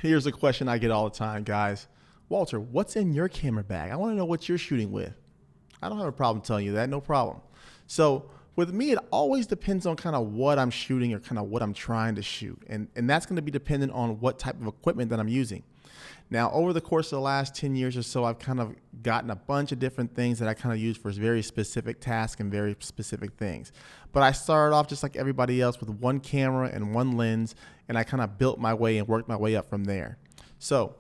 Here's a question I get all the time, guys. Walter, what's in your camera bag? I want to know what you're shooting with. I don't have a problem telling you that, no problem. So with me, it always depends on kind of what I'm shooting or kind of what I'm trying to shoot. And that's going to be dependent on what type of equipment that I'm using. Now, over the course of the last 10 years or so, I've kind of gotten a bunch of different things that I kind of use for very specific tasks and very specific things. But I started off just like everybody else with one camera and one lens, and I kind of built my way and worked my way up from there. So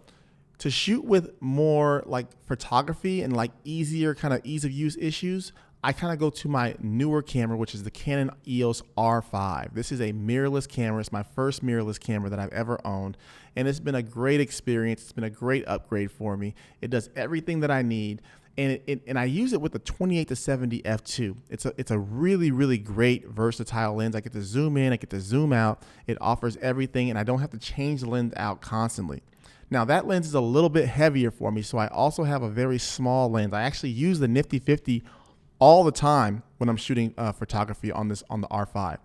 to shoot with more like photography and like easier kind of ease of use issues, I kind of go to my newer camera, which is the Canon EOS R5. This is a mirrorless camera. It's my first mirrorless camera that I've ever owned. And it's been a great experience. It's been a great upgrade for me. It does everything that I need. And I use it with the 28-70 f2. It's a really, really great versatile lens. I get to zoom in, I get to zoom out. It offers everything, and I don't have to change the lens out constantly. Now that lens is a little bit heavier for me, so I also have a very small lens. I actually use the Nifty 50 all the time when I'm shooting photography on the R5.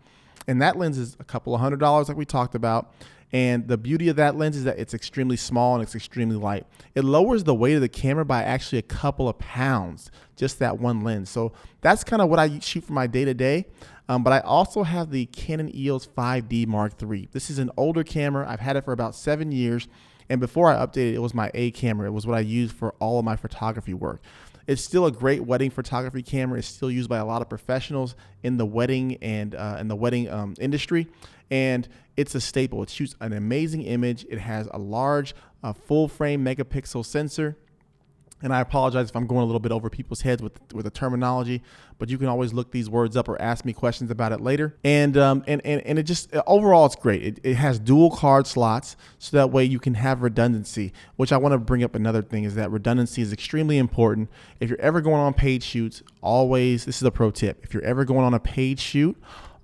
And that lens is a couple of $100 like we talked about. And the beauty of that lens is that it's extremely small and it's extremely light. It lowers the weight of the camera by actually a couple of pounds, just that one lens. So that's kind of what I shoot for my day-to-day. But I also have the Canon EOS 5D Mark III. This is an older camera. I've had it for about 7 years. And before I updated it, it was my A camera. It was what I used for all of my photography work. It's still a great wedding photography camera. It's still used by a lot of professionals in the wedding and in the wedding industry. And it's a staple. It shoots an amazing image. It has a large full frame megapixel sensor. And I apologize if I'm going a little bit over people's heads with the terminology, but you can always look these words up or ask me questions about it later. And it just overall it's great. It has dual card slots, so that way you can have redundancy. Which I want to bring up another thing is that redundancy is extremely important. If you're ever going on paid shoots, always, this is a pro tip. If you're ever going on a paid shoot,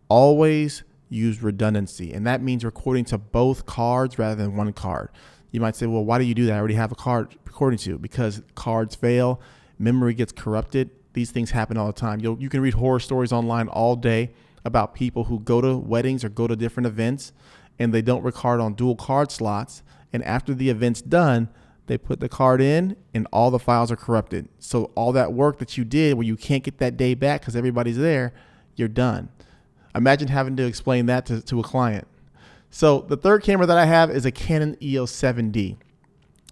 always use redundancy, and that means recording to both cards rather than one card. You might say, well, why do you do that? I already have a card recording to. Because cards fail, memory gets corrupted. These things happen all the time. You can read horror stories online all day about people who go to weddings or go to different events and they don't record on dual card slots. And after the event's done, they put the card in and all the files are corrupted. So all that work that you did where you can't get that day back because everybody's there, you're done. Imagine having to explain that to a client. So the third camera that I have is a Canon EOS 7D.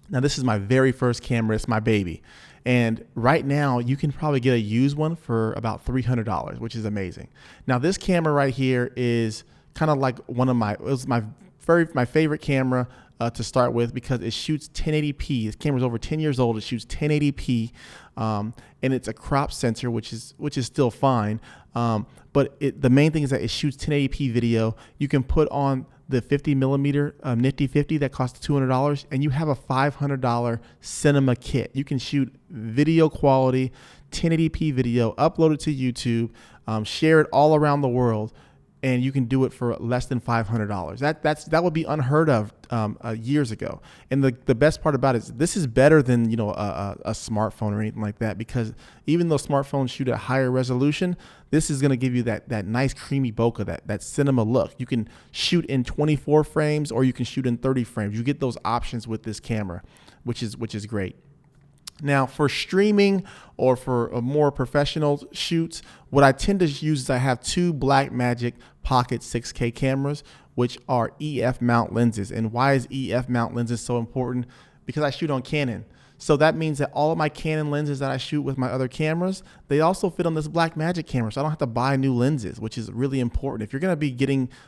Now this is my very first camera. It's my baby. And right now you can probably get a used one for about $300, which is amazing. Now this camera right here is kind of like it was my favorite camera to start with because it shoots 1080p. This camera's over 10 years old. It shoots 1080p, and it's a crop sensor, which is still fine. But the main thing is that it shoots 1080p video. You can put on the 50 millimeter Nifty 50 that costs $200, and you have a $500 cinema kit. You can shoot video quality, 1080p video, upload it to YouTube, share it all around the world, and you can do it for less than $500. That would be unheard of years ago. And the best part about it is this is better than a smartphone or anything like that, because even though smartphones shoot at higher resolution, this is going to give you that nice creamy bokeh, that cinema look. You can shoot in 24 frames or you can shoot in 30 frames. You get those options with this camera, which is great. Now for streaming or for a more professional shoots, what I tend to use is I have two Blackmagic Pocket 6K cameras, which are EF mount lenses. And why is EF mount lenses so important? Because I shoot on Canon. So that means that all of my Canon lenses that I shoot with my other cameras, they also fit on this Blackmagic camera. So I don't have to buy new lenses, which is really important. If you're going to be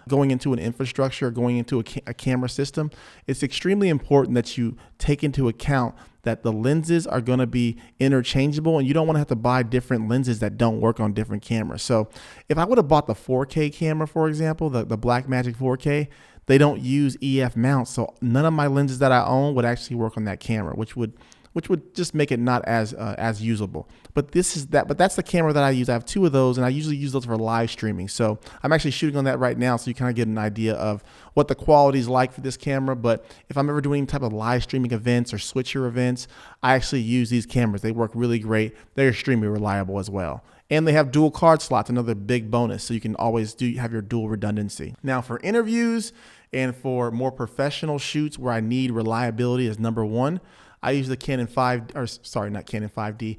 going into an infrastructure or going into a camera system, it's extremely important that you take into account that the lenses are going to be interchangeable and you don't want to have to buy different lenses that don't work on different cameras. So if I would have bought the 4K camera, for example, the Blackmagic 4K, they don't use EF mounts. So none of my lenses that I own would actually work on that camera, which would just make it not as usable. But that's the camera that I use. I have two of those, and I usually use those for live streaming. So I'm actually shooting on that right now, so you kind of get an idea of what the quality is like for this camera. But if I'm ever doing any type of live streaming events or switcher events, I actually use these cameras. They work really great. They're extremely reliable as well. And they have dual card slots, another big bonus. So you can always have your dual redundancy. Now for interviews And for more professional shoots where I need reliability as number one, I use the Canon 5, or sorry, not Canon 5D.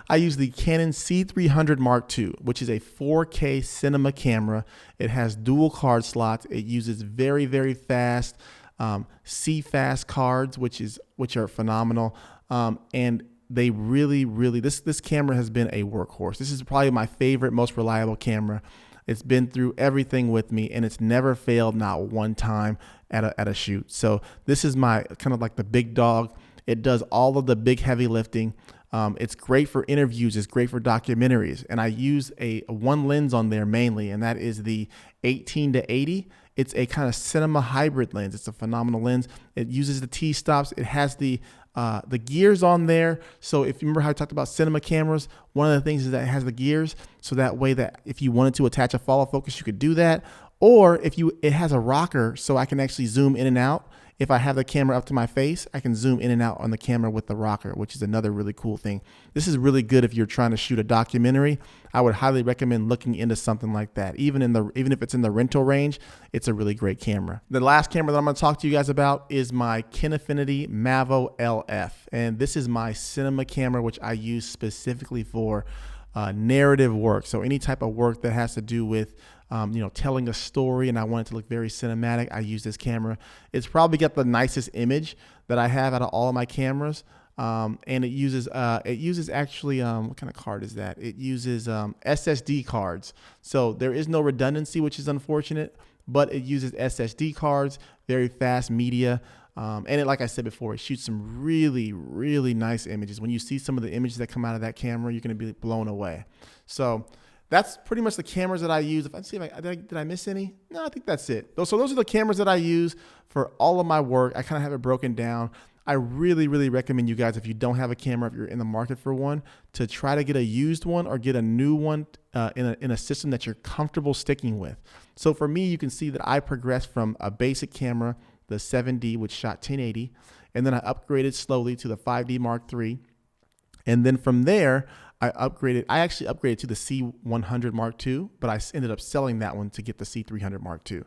I use the Canon C300 Mark II, which is a 4K cinema camera. It has dual card slots. It uses very, very fast CFast cards, which are phenomenal. And they really, this camera has been a workhorse. This is probably my favorite, most reliable camera. It's been through everything with me, and it's never failed, not one time at a shoot. So this is my kind of like the big dog. It does all of the big heavy lifting. It's great for interviews. It's great for documentaries. And I use a one lens on there mainly, and that is the 18-80. It's a kind of cinema hybrid lens. It's a phenomenal lens. It uses the T-stops. It has the gears on there. So if you remember how I talked about cinema cameras, one of the things is that it has the gears. So that way that if you wanted to attach a follow focus, you could do that. Or it has a rocker, so I can actually zoom in and out. If I have the camera up to my face, I can zoom in and out on the camera with the rocker, which is another really cool thing. This is really good if you're trying to shoot a documentary. I would highly recommend looking into something like that. Even if it's in the rental range, it's a really great camera. The last camera that I'm going to talk to you guys about is my Kinefinity Mavo LF. And this is my cinema camera, which I use specifically for narrative work. So any type of work that has to do with telling a story, and I want it to look very cinematic, I use this camera. It's probably got the nicest image that I have out of all of my cameras. And it uses actually, what kind of card is that? It uses SSD cards. So there is no redundancy, which is unfortunate, but it uses SSD cards, very fast media. And like I said before, it shoots some really, really nice images. When you see some of the images that come out of that camera, you're going to be blown away. So that's pretty much the cameras that I use. If I see, did I miss any? No, I think that's it. So those are the cameras that I use for all of my work. I kind of have it broken down. I really, really recommend you guys, if you don't have a camera, if you're in the market for one, to try to get a used one or get a new one in a system that you're comfortable sticking with. So for me, you can see that I progressed from a basic camera, the 7D, which shot 1080, and then I upgraded slowly to the 5D Mark III. And then from there, I actually upgraded to the C100 Mark II, but I ended up selling that one to get the C300 Mark II.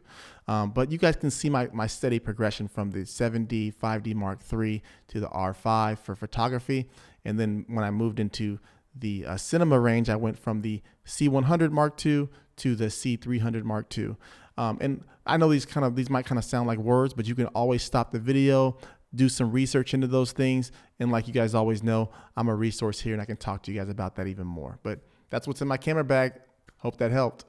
But you guys can see my steady progression from the 7D, 5D Mark III to the R5 for photography. And then when I moved into the cinema range, I went from the C100 Mark II to the C300 Mark II. And I know these might kind of sound like words, but you can always stop the video, do some research into those things. And like you guys always know, I'm a resource here and I can talk to you guys about that even more. But that's what's in my camera bag. Hope that helped.